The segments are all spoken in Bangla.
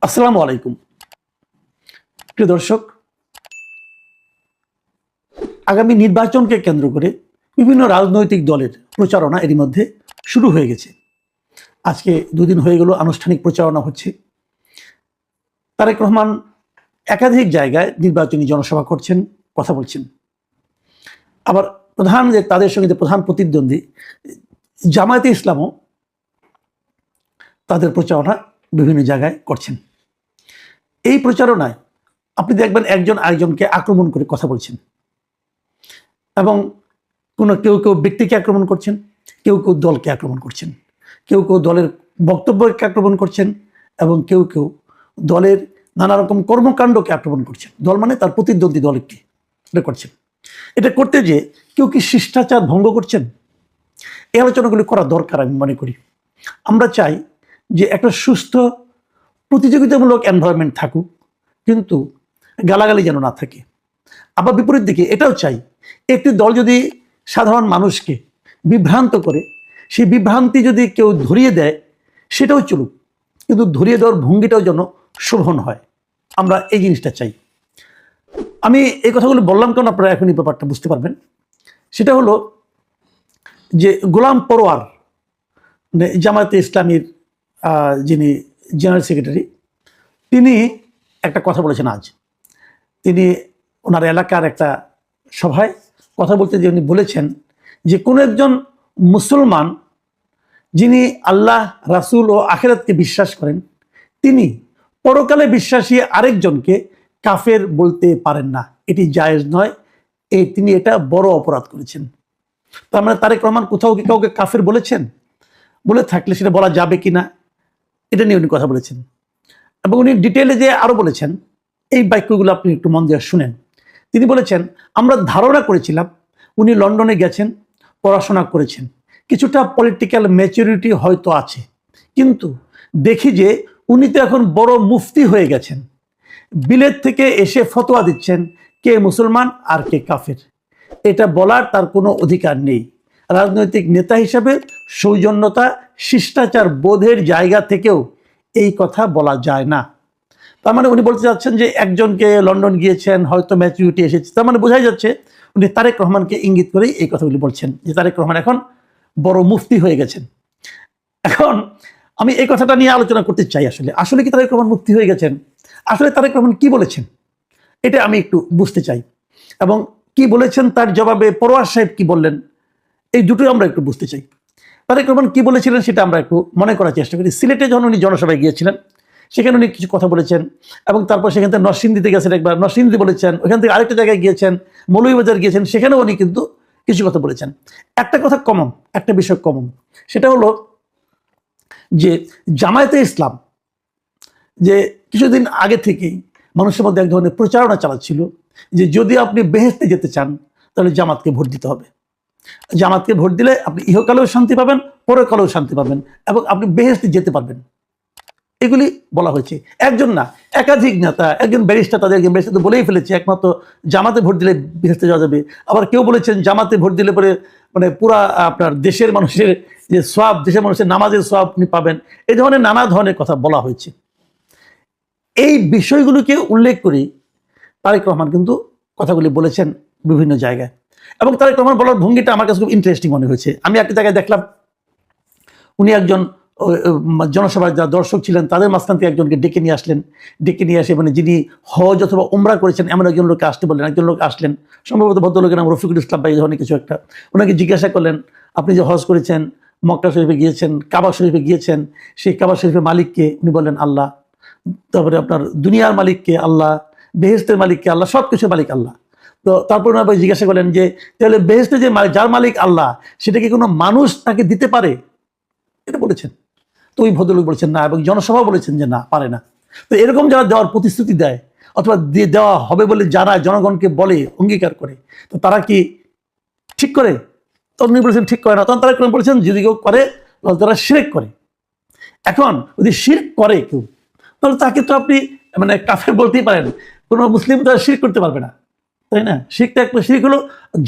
আসসালামু আলাইকুম প্রিয় দর্শক, আগামী নির্বাচনকে কেন্দ্র করে বিভিন্ন রাজনৈতিক দলের প্রচারণা এরই মধ্যে শুরু হয়ে গেছে। আজকে দুদিন হয়ে গেল আনুষ্ঠানিক প্রচারণা হচ্ছে। তারেক রহমান একাধিক জায়গায় নির্বাচনী জনসভা করছেন, কথা বলছেন। আবার তাদের সঙ্গে প্রধান প্রতিদ্বন্দ্বী জামায়াতে ইসলামও তাদের প্রচারণা বিভিন্ন জায়গায় করছেন। এই প্রচারণায় আপনি দেখবেন একজন আরেকজনকে আক্রমণ করে কথা বলছেন এবং কেউ কেউ ব্যক্তিকে আক্রমণ করছেন, কেউ কেউ দলকে আক্রমণ করছেন, কেউ কেউ দলের বক্তব্যকে আক্রমণ করছেন এবং কেউ কেউ দলের নানা রকম কর্মকাণ্ডকে আক্রমণ করছেন। দল মানে তার প্রতিদ্বন্দ্বী দলকে এটা করছেন। এটা করতে যে কেউ কি শিষ্টাচার ভঙ্গ করছেন? এই আলোচনাগুলি করা দরকার আমি মনে করি। আমরা চাই যে একটা সুস্থ প্রতিযোগিতামূলক এনভায়রনমেন্ট থাকুক, কিন্তু গালাগালি যেন না থাকে। আবার বিপরীত দিকে এটাও চাই, একটি দল যদি সাধারণ মানুষকে বিভ্রান্ত করে, সেই বিভ্রান্তি যদি কেউ ধরিয়ে দেয় সেটাও চলুক, কিন্তু ধরিয়ে দেওয়ার ভঙ্গিটাও যেন শোভন হয়। আমরা এই জিনিসটা চাই। আমি এই কথাগুলো বললাম কারণ আপনারা এখনই ব্যাপারটা বুঝতে পারবেন। সেটা হলো যে গোলাম পরোয়ার, জামায়াতে ইসলামীর যিনি জেনারেল সেক্রেটারি, তিনি একটা কথা বলেছেন। আজ তিনি ওনার এলাকার একটা সভায় কথা বলতে যে উনি বলেছেন যে কোনো একজন মুসলমান যিনি আল্লাহ, রাসূল ও আখিরাতকে বিশ্বাস করেন, তিনি পরকালে বিশ্বাসী আরেকজনকে কাফের বলতে পারেন না। এটি জায়েজ নয়। তিনি এটা বড় অপরাধ করেছেন। তার মানে তারেক রহমান কোথাও কি কাউকে কাফের বলেছেন? বলে থাকলে সেটা বলা যাবে কিনা এটা নিয়ে উনি কথা বলেছেন। এবং উনি ডিটেলে যে আরো বলেছেন, এই বাক্যগুলো আপনি একটু মন দিয়ে শুনেন। তিনি বলেছেন, আমরা ধারণা করেছিলাম উনি লন্ডনে গেছেন, পড়াশোনা করেছেন, কিছুটা পলিটিক্যাল ম্যাচুরিটি হয়তো আছে, কিন্তু দেখি যে উনি তো এখন বড় মুফতি হয়ে গেছেন। বিলেত থেকে এসে ফতোয়া দিচ্ছেন কে মুসলমান আর কে কাফের। এটা বলার তার কোনো অধিকার নেই। রাজনৈতিক নেতা হিসেবে সৌজন্যতা, শিষ্টাচার বোধের জায়গা থেকেও এই কথা বলা যায় না। তার মানে উনি বলতে চাচ্ছেন যে একজনকে লন্ডন গিয়েছেন, হয়তো ম্যাচুরিটি এসেছে, তার মানে বোঝাই যাচ্ছে উনি তারেক রহমানকে ইঙ্গিত করেই এই কথাগুলি বলছেন যে তারেক রহমান এখন বড় মুফতি হয়ে গেছেন। এখন আমি এই কথাটা নিয়ে আলোচনা করতে চাই। আসলে কি তারেক রহমান মুফতি হয়ে গেছেন? আসলে তারেক রহমান কি বলেছেন এটা আমি একটু বুঝতে চাই, এবং কি বলেছেন তার জবাবে পরোয়ার সাহেব কি বললেন, এই দুটোই আমরা একটু বুঝতে চাই। তারেক রহমান কি বলেছিলেন সেটা আমরা একটু মনে করার চেষ্টা করি। সিলেটে যখন উনি জনসভায় গিয়েছিলেন, সেখানে উনি কিছু কথা বলেছেন, এবং তারপর সেখান থেকে নরসিংদীতে গেছেন, একবার নরসিংদী বলেছেন, ওইখান থেকে আরেকটা জায়গায় গিয়েছেন, মৌলভীবাজার গিয়েছেন, সেখানেও উনি কিন্তু কিছু কথা বলেছেন। একটা কথা কমন, একটা বিষয় কমন, সেটা হলো যে জামায়াতে ইসলাম যে কিছুদিন আগে থেকেই মানুষের মধ্যে এক ধরনের প্রচারণা চালাচ্ছিল যে যদি আপনি বেহেশতে যেতে চান তাহলে জামাতকে ভোট দিতে হবে। জামাতকে ভোট দিলে আপনি ইহকালেও শান্তি পাবেন, পরকালেও শান্তি পাবেন, এবং আপনি বেহেশতে যেতে পারবেন। এগুলি বলা হয়েছে। একজন না, একাধিক নেতা, একজন ব্যারিস্টার তাদেরকে বেহেশতে বলেই ফেলেছে একমাত্র জামাতে ভোট দিলে বেহেশতে যাওয়া যাবে। আবার কেউ বলেছেন জামাতে ভোট দিলে পরে মানে পুরা আপনার দেশের মানুষের যে সওয়াব, দেশের মানুষের নামাজের সওয়াব আপনি পাবেন। এই ধরনের নানা ধরনের কথা বলা হয়েছে। এই বিষয়গুলোকে উল্লেখ করে তারেক রহমান কিন্তু কথাগুলি বলেছেন বিভিন্ন জায়গায়, এবং তারেক রহমান বলার ভঙ্গিটা আমার কাছে খুব ইন্টারেস্টিং মনে হয়েছে। আমি একটা জায়গায় দেখলাম উনি একজন জনসভায় যারা দর্শক ছিলেন তাদের মাঝখান থেকে একজনকে ডেকে নিয়ে আসলেন। ডেকে নিয়ে আসে মানে যিনি হজ অথবা উমরা করেছেন এমন একজন লোককে আসতে বললেন। একজন লোক আসলেন, সম্ভবত ভদ্রলোকের নাম রফিকুল ইসলাম বা এই ধরনের কিছু একটা। ওনাকে জিজ্ঞাসা করলেন, আপনি যে হজ করেছেন, মক্কা শরীফে গিয়েছেন, কাবা শরীফে গিয়েছেন, সেই কাবা শরীফের মালিককে? উনি বললেন আল্লাহ। তারপরে আপনার দুনিয়ার মালিককে? আল্লাহ। বেহেশতের মালিককে? আল্লাহ। সব কিছুর মালিক আল্লাহ। তো তারপর ওনারা জিজ্ঞাসা করলেন যে তাহলে বেহেশতে যে যার মালিক আল্লাহ, সেটা কি কোনো মানুষ তাকে দিতে পারে? এটা বলেছেন। তো ওই ভদ্রলোক বলেছেন না, এবং জনসভা বলেছেন যে না, পারে না। তো এরকম যারা দেওয়ার প্রতিশ্রুতি দেয় অথবা দেওয়া হবে বলে যারা জনগণকে বলে, অঙ্গীকার করে, তো তারা কি ঠিক করে? তখন উনি বলেছেন ঠিক করে না। তখন তারা বলেছেন যদি কেউ করে তাহলে তারা শিরক করে। এখন যদি শিরক করে কেউ, তাহলে তাকে তো আপনি মানে কাফের বলতেই পারেন। কোনো মুসলিম তো শিরক করতে পারবে না, তাই না? শিরকটা একটা শিরক হলো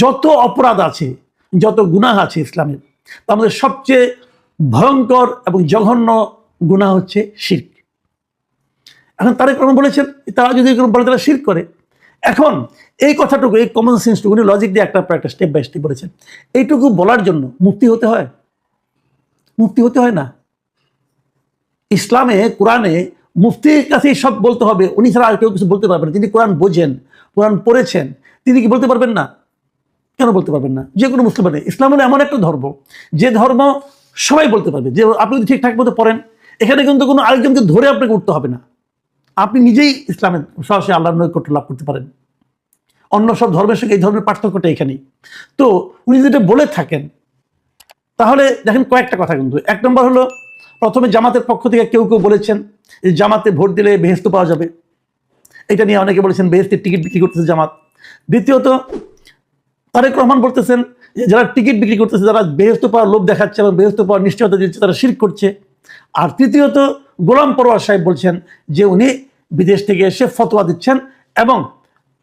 যত অপরাধ আছে, যত গুনাহ আছে ইসলামের, তার মধ্যে সবচেয়ে ভয়ঙ্কর এবং জঘন্য গুনাহ হচ্ছে শিরক। এখন তারেক রহমান বলেছেন তারা যদি বলে তারা শিরক করে। এখন এই কথাটুকু, এই কমন সেন্সটুকু উনি লজিক দিয়ে একটা স্টেপ বাই স্টেপ বলেছেন। এইটুকু বলার জন্য মুফতি হতে হয়? মুফতি হতে হয় না। ইসলামে, কোরআনে মুফতির কাছেই সব বলতে হবে, উনি ছাড়া আর কেউ কিছু বলতে পারবেন না। তিনি কোরআন বোঝেন, কোরআন পড়েছেন, তিনি কি বলতে পারবেন না? কেন বলতে পারবেন না? যে কোনো মুসলিম, ইসলাম হলো এমন একটা ধর্ম, যে ধর্ম সবাই বলতে পারবে। যে আপনি যদি ঠিকঠাক মতো পড়েন, এখানে কিন্তু কোনো আরেকজনকে ধরে আপনাকে উঠতে হবে না। আপনি নিজেই ইসলামের সরাসরি আল্লাহর নৈকট্য লাভ করতে পারেন। অন্য সব ধর্মের সঙ্গে এই ধর্মের পার্থক্যটা এখানেই। তো উনি যদি বলে থাকেন, তাহলে দেখেন কয়েকটা কথা কিন্তু। এক নম্বর হলো, প্রথমে জামাতের পক্ষ থেকে কেউ কেউ বলেছেন যে জামাতে ভোট দিলে বেহেশত পাওয়া যাবে, এটা নিয়ে অনেকে বলেছেন বেহেশতের টিকিট বিক্রি করতেছে জামাত। দ্বিতীয়ত তারেক রহমান বলতেছেন যে যারা টিকিট বিক্রি করতেছে, যারা বেহেশত পাওয়ার লোভ দেখাচ্ছে এবং বেহেশত পাওয়ার নিশ্চয়তা দিচ্ছে, তারা শিরক করছে। আর তৃতীয়ত গোলাম পরোয়ার সাহেব বলছেন যে উনি বিদেশ থেকে এসে ফতোয়া দিচ্ছেন এবং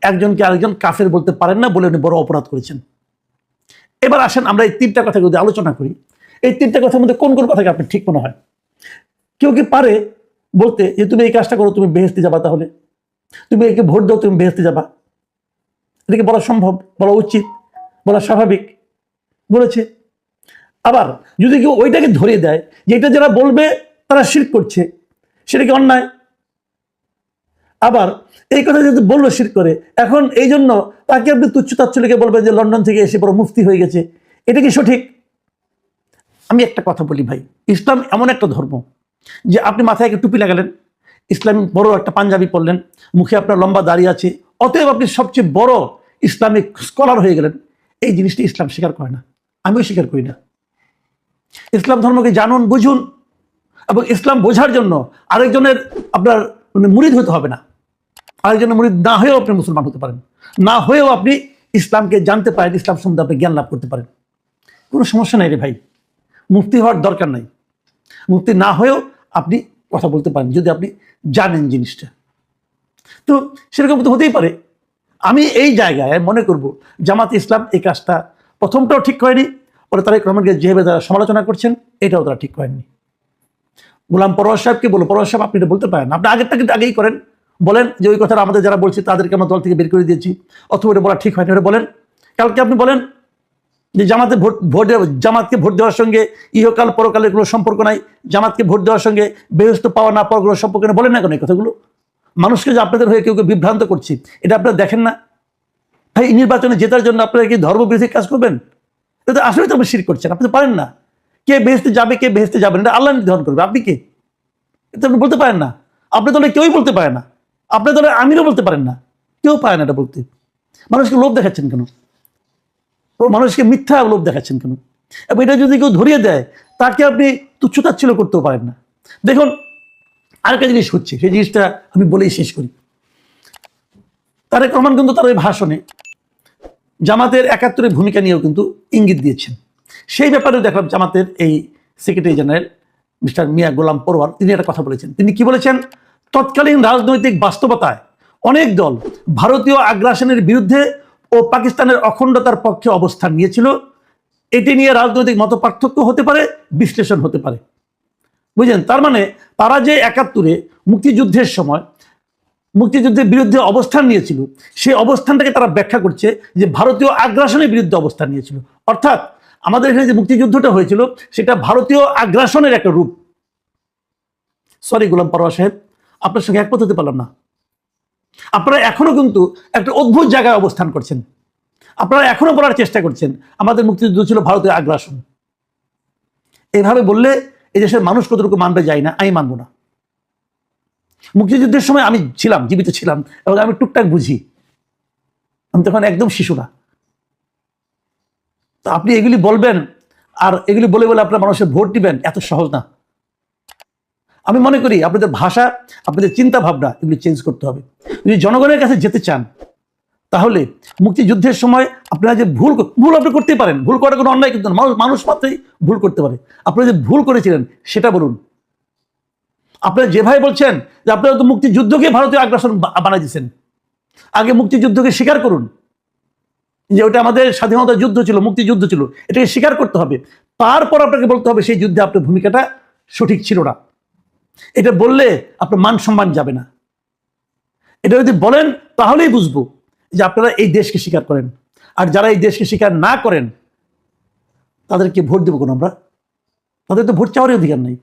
একজনকে আরেকজন কাফের বলতে পারেন না বলে উনি বড় অপরাধ করেছেন। এবার আসেন আমরা এই তিনটা কথা যদি আলোচনা করি, এই তিনটা কথার মধ্যে কোন কোন কথাকে আপনি ঠিক মনে হয়? কেউ কি পারে বলতে যে তুমি এই কাজটা করো, তুমি বেহেশতে যাবা, তাহলে তুমি একে ভোট দাও, তুমি বেহেশতে যাবা? এটাকে বলা সম্ভব, বলা উচিত, বলা স্বাভাবিক? বলেছে। আবার যদি কেউ ওইটাকে ধরিয়ে দেয় যে এটা যারা বলবে তারা শিরক করছে, সেটা কি অন্যায়? আবার এই কথা যদি বললো শিরক করে, এখন এই জন্য তাকে আপনি তুচ্ছ তাচ্ছল্যকে বলবেন যে লন্ডন থেকে এসে বড় মুফতি হয়ে গেছে, এটা কি সঠিক? আমি একটা কথা বলি ভাই, ইসলাম এমন একটা ধর্ম যে আপনি মাথায় একটা টুপি লাগালেন, ইসলামিক বড় একটা পাঞ্জাবি পরলেন, মুখে আপনার লম্বা দাঁড়িয়ে আছে, অতএব আপনি সবচেয়ে বড় ইসলামিক স্কলার হয়ে গেলেন। এই জিনিসটি ইসলাম স্বীকার করে না, আমিও স্বীকার করি না। ইসলাম ধর্মকে জানুন, বুঝুন, এবং ইসলাম বোঝার জন্য আরেকজনের আপনার মুরিদ হতে হবে না। আরেকজনের মুরিদ না হয়েও আপনি মুসলমান হতে পারেন, না হয়েও আপনি ইসলামকে জানতে পারেন, ইসলাম সম্বন্ধে আপনি জ্ঞান লাভ করতে পারেন। কোনো সমস্যা নাই রে ভাই, মুফতি হওয়ার দরকার নাই। মুফতি না হয়েও আপনি কথা বলতে পারেন যদি আপনি জানেন জিনিসটা। তো সেরকম তো হতেই পারে। আমি এই জায়গায় মনে করব জামাত ইসলাম এই কাজটা প্রথমটাও ঠিক করেনি, পরে তারেক রহমানকে যেভাবে তারা সমালোচনা করছেন এটাও তারা ঠিক করেননি। গোলাম পরোয়ার সাহেবকে বলো, পরোয়ার সাহেব আপনি এটা বলতে পারেন, আপনি আগেরটাকে আগেই করেন, বলেন যে ওই কথাটা আমাদের যারা বলছে তাদেরকে আমরা দল থেকে বের করে দিয়েছি, অথবা এটা বলা ঠিক হয়নি, ওটা বলেন। কালকে আপনি বলেন যে জামাতকে ভোট দেওয়ার সঙ্গে ইহকাল পরকালের কোনো সম্পর্ক নাই, জামাতকে ভোট দেওয়ার সঙ্গে বেহেশত পাওয়া না পাওয়ার কোনো সম্পর্ক নেই, বলেন না কেন এই কথাগুলো? মানুষকে যে আপনাদের হয়ে কেউ কেউ বিভ্রান্ত করছি, এটা আপনারা দেখেন না? ভাই নির্বাচনে জেতার জন্য আপনারা কি ধর্মবিরোধী কাজ করবেন? এটা আসলে তো আপনি শিরক করছেন, আপনি তো পারেন না। কে বেহেশতে যাবে কে বেহেশতে যাবে না এটা আল্লাহ নির্ধারণ করবে, আপনি কে? এটা আপনি বলতে পারেন না। আপনার দলে কেউই বলতে পারে না, আপনার দলে আমিরও বলতে পারেন না, কেউ পারে না এটা বলতে। মানুষকে লোভ দেখাচ্ছেন কেন? মানুষকে মিথ্যা লোভ দেখাচ্ছেন কেন? এবং এটা যদি কেউ ধরিয়ে দেয় তাকে আপনি তুচ্ছতাচ্ছিল্য করতেও পারেন না। দেখুন আরেকটা জিনিস হচ্ছে, সেই জিনিসটা আমি বলেই শেষ করি। তারেক রহমান কিন্তু তার ওই ভাষণে জামাতের ৭১-এর ভূমিকা নিয়েও কিন্তু ইঙ্গিত দিয়েছেন। সেই ব্যাপারেও দেখলাম জামাতের এই সেক্রেটারি জেনারেল মিস্টার মিয়া গোলাম পরোয়ার তিনি একটা কথা বলেছেন। তিনি কি বলেছেন? তৎকালীন রাজনৈতিক বাস্তবতায় অনেক দল ভারতীয় আগ্রাসনের বিরুদ্ধে ও পাকিস্তানের অখণ্ডতার পক্ষে অবস্থান নিয়েছিল। এটি নিয়ে রাজনৈতিক মতপার্থক্য হতে পারে, বিশ্লেষণ হতে পারে। বুঝলেন? তার মানে তারা যে ৭১-এ মুক্তিযুদ্ধের সময় মুক্তিযুদ্ধের বিরুদ্ধে অবস্থান নিয়েছিল, সেই অবস্থানটাকে তারা ব্যাখ্যা করছে যে ভারতীয় আগ্রাসনের বিরুদ্ধে অবস্থান নিয়েছিল। অর্থাৎ আমাদের এখানে যে মুক্তিযুদ্ধটা হয়েছিল সেটা ভারতীয় আগ্রাসনের একটা রূপ। সরি গোলাম পরোয়ার সাহেব, আপনার সঙ্গে একমত হতে পারলাম না। আপনারা এখনো কিন্তু একটা অদ্ভুত জায়গায় অবস্থান করছেন। আপনারা এখনো বলার চেষ্টা করছেন আমাদের মুক্তিযুদ্ধ ছিল ভারতীয় আগ্রাসন। এইভাবে বললে এই দেশের মানুষ কতটুকু মানবে যায় না, আমি মানব না। মুক্তিযুদ্ধের সময় আমি ছিলাম, জীবিত ছিলাম, এবং আমি টুকটাক বুঝি। আমি তখন একদম শিশু না। তো আপনি এগুলি বলবেন আর এগুলি বলে বলে আপনার মানুষের ভোট দিবেন, এত সহজ না। আমি মনে করি আপনাদের ভাষা, আপনাদের চিন্তা ভাবনা এগুলি চেঞ্জ করতে হবে। যদি জনগণের কাছে যেতে চান তাহলে মুক্তিযুদ্ধের সময় আপনারা যে ভুল আপনি করতেই পারেন, ভুল করার কোনো অন্যায় কিন্তু মানুষ মাত্রই ভুল করতে পারে। আপনারা যে ভুল করেছিলেন সেটা বলুন। আপনারা যেভাবে বলছেন যে আপনারা তো মুক্তিযুদ্ধকে ভারতীয় আগ্রাসন বানাই দিচ্ছেন, আগে মুক্তিযুদ্ধকে স্বীকার করুন যে ওটা আমাদের স্বাধীনতা যুদ্ধ ছিল, মুক্তিযুদ্ধ ছিল, এটাকে স্বীকার করতে হবে। তারপর আপনাকে বলতে হবে সেই যুদ্ধে আপনার ভূমিকাটা সঠিক ছিল না। এটা বললে আপনার মান সম্মান যাবে না। এটা যদি বলেন তাহলেই বুঝবো যে আপনারা এই দেশকে স্বীকার করেন। আর যারা এই দেশকে স্বীকার না করেন তাদেরকে ভোট দেবো কোন আমরা? তাদের তো ভোট চাওয়ারই অধিকার নেই।